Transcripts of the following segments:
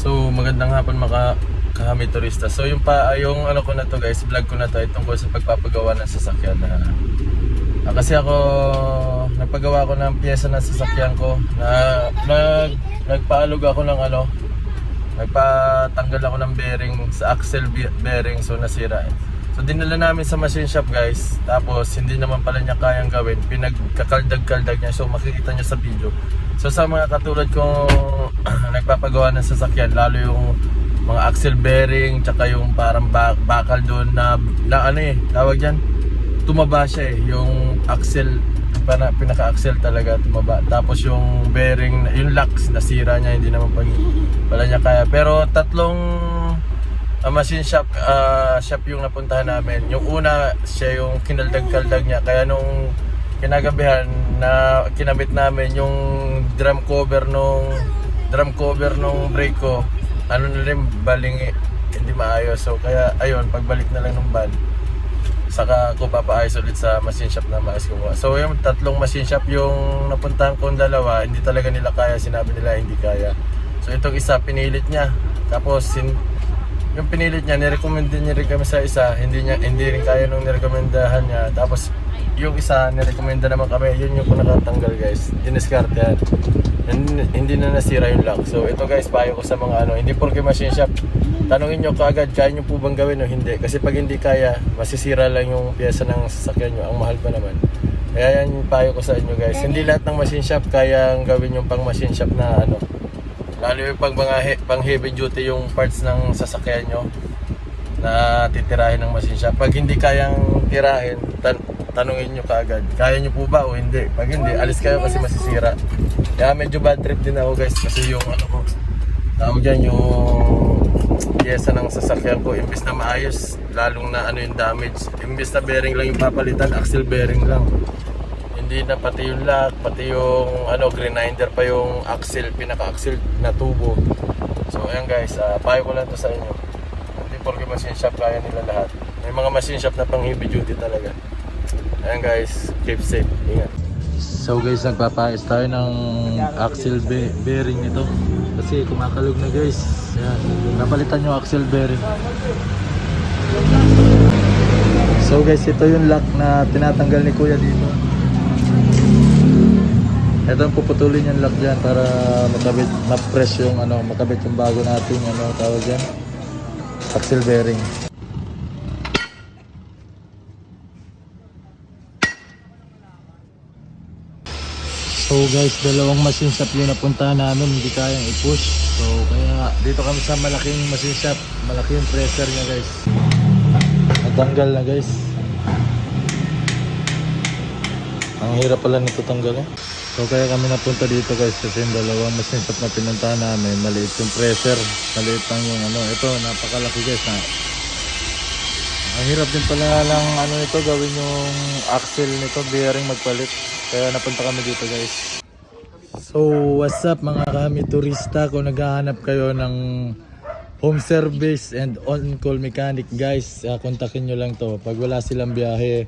So magandang hapon mga kahami turista. So yung ano ko na to guys, vlog ko na to ay tungkol sa pagpapagawa ng sasakyan na kasi ako nagpagawa ko ng piyesa ng sasakyan ko na nagpaalog ako ng nagpatanggal ako ng bearing sa axle bearing, so nasira. So dinala namin sa machine shop guys, tapos hindi naman pala niya kayang gawin, pinagkakaldag-kaldag niya, so makikita niyo sa video. So sa mga katulad kong nagpapagawa ng sasakyan, lalo yung mga axle bearing, tsaka yung parang bakal doon na tawag dyan, tumaba siya yung axle, pinaka-axle talaga tumaba. Tapos yung bearing, yung locks, nasira niya, hindi naman pala niya kaya. Pero tatlong machine shop yung napuntahan namin. Yung una, siya yung kinaldag-kaldag niya, kaya nung kinagabihan na kinabit namin yung drum cover nung brake ko, na rin balingi, hindi maayos. So kaya ayun, pagbalik na lang ng van, saka ko papaayos ulit sa machine shop na maayos ko. So yung tatlong machine shop yung napuntahan kong dalawa, hindi talaga nila kaya, sinabi nila hindi kaya. So itong isa pinilit niya, tapos yung pinilit niya, nirecommend din niya rin kami sa isa, hindi rin kaya nung nirekomendahan niya. Tapos yung isa, nirekomenda naman kami, yun yung nakatanggal guys, diniskarte yan. Hindi na nasira yung lock. So ito guys, payo ko sa mga hindi porke machine shop, tanungin nyo kaagad, kaya nyo po bang gawin o hindi. Kasi pag hindi kaya, masisira lang yung pyesa ng sasakyan nyo, ang mahal pa naman. Kaya yan yung payo ko sa inyo guys, hindi lahat ng machine shop kayang gawin yung pang machine shop na lalo yung pang heavy duty yung parts ng sasakyan nyo na titirahin ng machine shop. Pag hindi kayang tirahin, tanungin nyo kaagad, kaya nyo po ba o hindi. Pag hindi, alis kayo kasi masisira. Kaya medyo bad trip din ako guys, kasi yung tawag dyan, yung pyesa ng sasakyan ko, imbis na maayos, lalong na yung damage. Imbis na bearing lang yung papalitan, axle bearing lang. Hindi na pati yung lock, pati yung grinder pa yung axle, pinaka-axle na tubo. So ayan guys, payo ko lang to sa inyo. Hindi porke machine shop kaya nila lahat. May mga machine shop na pang heavy duty talaga. Ayan guys, keep safe, ingat. So guys, nagpapayos tayo ng axle bearing nito kasi kumakalog na guys. Ayan, napalitan yung axle bearing. So guys, ito yung lock na tinatanggal ni kuya dito. Ito ang puputulin yung lock dyan para makabit, ma-press yung makabit yung bago nating tawag dyan, axle bearing. So guys, dalawang machine shop yung napuntahan namin, hindi kayang i-push. So kaya dito kami sa malaking machine shop, malaki yung pressure niya guys. Natanggal na guys. Ang hirap pala nito tanggalin. So kaya kami napunta dito guys, kasi yung dalawang machine shop na pinuntahan namin, maliit yung pressure, maliit lang yung ito, napakalaki guys na. Ang hirap din pala lang ito, gawin yung axle nito, bearing magpalit. Kaya napunta kami dito guys. So what's up mga kami turista, kung naghahanap kayo ng home service and on-call mechanic guys, kontakin nyo lang to. Pag wala silang biyahe,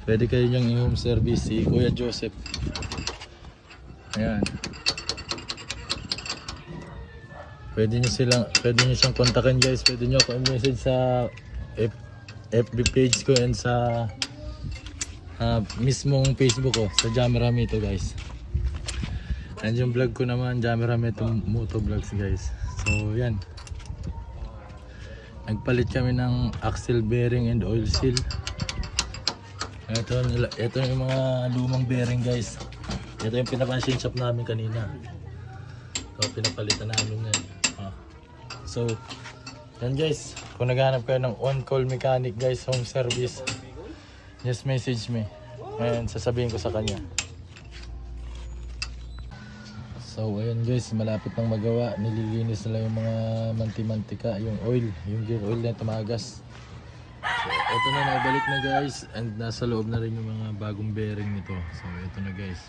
pwede kayo niyang i-home service si Kuya Joseph. Ayan. Pwede nyo siyang kontakin guys. Pwede nyo ako i-message sa FB page ko and sa mismong Facebook ko, sa Jammer Ramito guys. And yung vlog ko naman, Jammer Ramito Moto Vlogs guys. So yan, nagpalit kami ng axle bearing and oil seal. Ito yung mga lumang bearing guys. Ito yung pinapamachine shop namin kanina. So pinapalitan namin yan. So yan guys, kung naghahanap kayo ng on-call mechanic guys, home service, just message me and sasabihin ko sa kanya. So ayan guys, malapit nang magawa. Nililinis nila yung mga manti-mantika, yung oil, yung gear oil na tumagas. So ito na, nabalik na guys, and nasa loob na rin yung mga bagong bearing nito. So ito na guys,